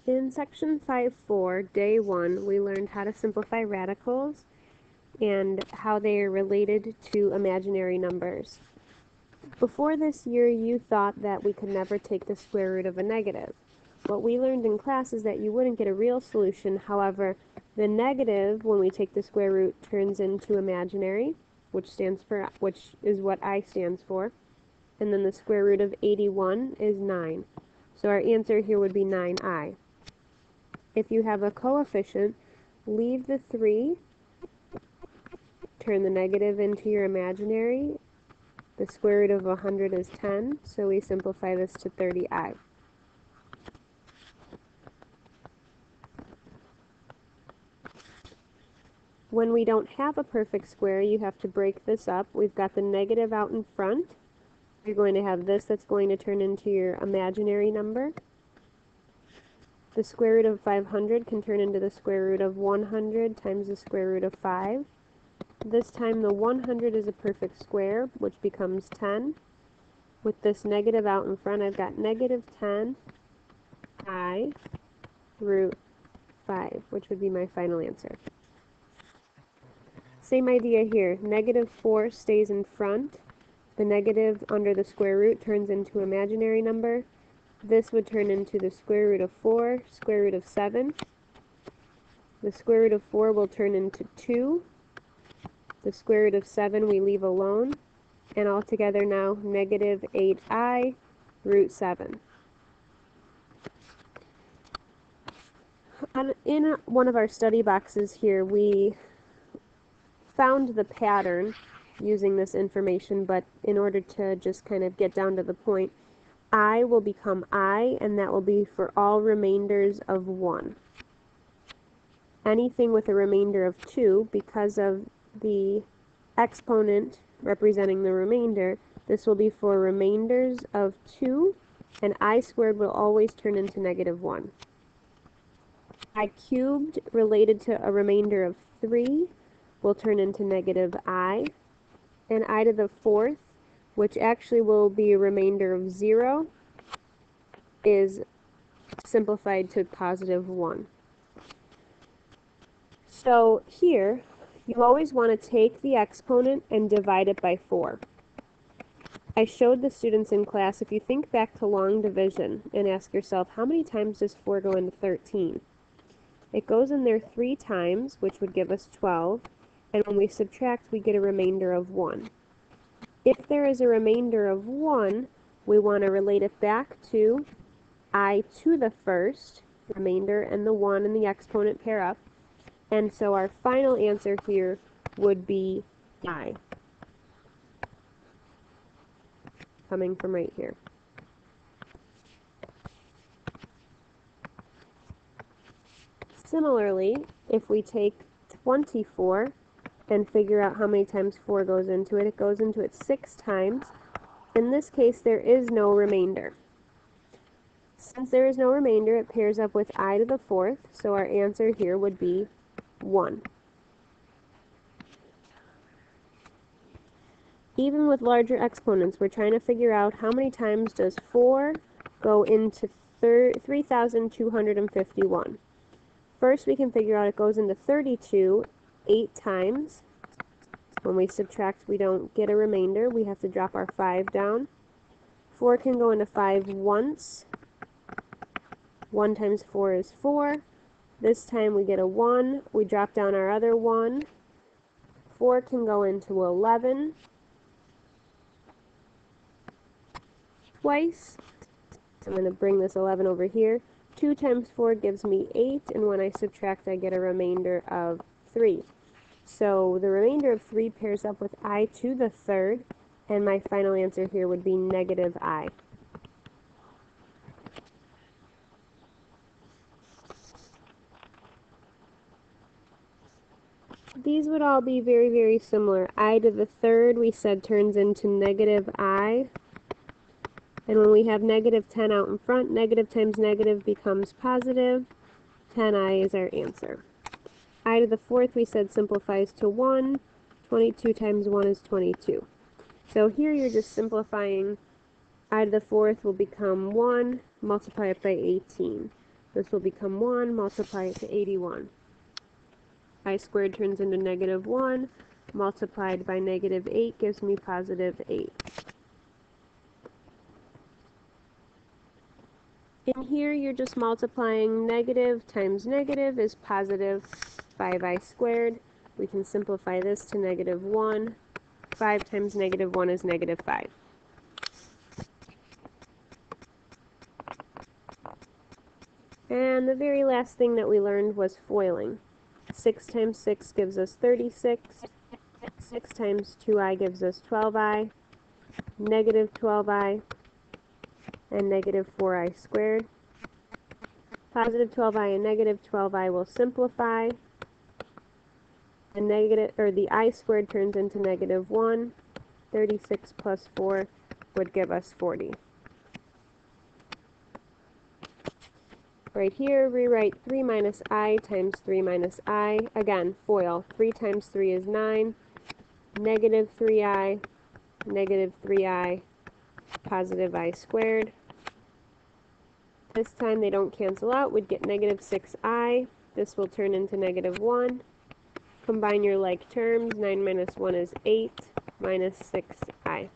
In section 5.4, day 1, we learned how to simplify radicals and how they are related to imaginary numbers. Before this year, you thought that we could never take the square root of a negative. What we learned in class is that you wouldn't get a real solution. However, the negative, when we take the square root, turns into imaginary, which is what I stands for. And then the square root of 81 is 9. So our answer here would be 9i. If you have a coefficient, leave the 3, turn the negative into your imaginary. The square root of 100 is 10, so we simplify this to 30i. When we don't have a perfect square, you have to break this up. We've got the negative out in front. You're going to have this that's going to turn into your imaginary number. The square root of 500 can turn into the square root of 100 times the square root of 5. This time the 100 is a perfect square, which becomes 10. With this negative out in front, I've got negative 10 I root 5, which would be my final answer. Same idea here. Negative 4 stays in front. The negative under the square root turns into imaginary number. This would turn into the square root of 4, square root of 7. The square root of 4 will turn into 2. The square root of 7 we leave alone. And altogether now, negative 8i root 7. In one of our study boxes here, we found the pattern using this information, but in order to just kind of get down to the point, I will become I, and that will be for all remainders of 1. Anything with a remainder of 2, because of the exponent representing the remainder, this will be for remainders of 2, and I squared will always turn into negative 1. I cubed related to a remainder of 3 will turn into negative I, and I to the 4th, which actually will be a remainder of 0, is simplified to positive 1. So here, you always want to take the exponent and divide it by 4. I showed the students in class, if you think back to long division and ask yourself, how many times does 4 go into 13? It goes in there 3 times, which would give us 12, and when we subtract, we get a remainder of 1. If there is a remainder of 1, we want to relate it back to I to the 1st, remainder, and the 1 and the exponent pair up. And so our final answer here would be I, coming from right here. Similarly, if we take 24 and figure out how many times 4 goes into it, it goes into it 6 times. In this case, there is no remainder. Since there is no remainder, it pairs up with I to the 4th, so our answer here would be 1. Even with larger exponents, we're trying to figure out how many times does 4 go into 3,251. First, we can figure out it goes into 32 8 times. When we subtract, we don't get a remainder. We have to drop our 5 down. 4 can go into 5 once. 1 times 4 is 4. This time we get a 1. We drop down our other 1. 4 can go into 11 twice. I'm going to bring this 11 over here. 2 times 4 gives me 8, and when I subtract, I get a remainder of 3. So the remainder of 3 pairs up with I to the 3rd, and my final answer here would be negative I. These would all be very, very similar. I to the 3rd, we said, turns into negative I. And when we have negative 10 out in front, negative times negative becomes positive. 10i is our answer. I to the 4th, we said, simplifies to 1. 22 times 1 is 22. So here you're just simplifying. I to the 4th will become 1, multiply it by 18. This will become 1, multiply it to 81. I squared turns into negative 1, multiplied by negative 8 gives me positive 8. In here, you're just multiplying negative times negative is positive 5i squared. We can simplify this to negative 1. 5 times negative 1 is negative 5. And the very last thing that we learned was FOILing. 6 times 6 gives us 36. 6 times 2i gives us 12i. Negative 12i and negative 4i squared. Positive 12i and negative 12i will simplify. The I squared turns into negative 1. 36 plus 4 would give us 40. Right here, rewrite 3 minus I times 3 minus I. Again, FOIL. 3 times 3 is 9. Negative 3i, negative 3i, positive I squared. This time they don't cancel out. We'd get negative 6i. This will turn into negative 1. Combine your like terms. 9 minus 1 is 8, minus 6i.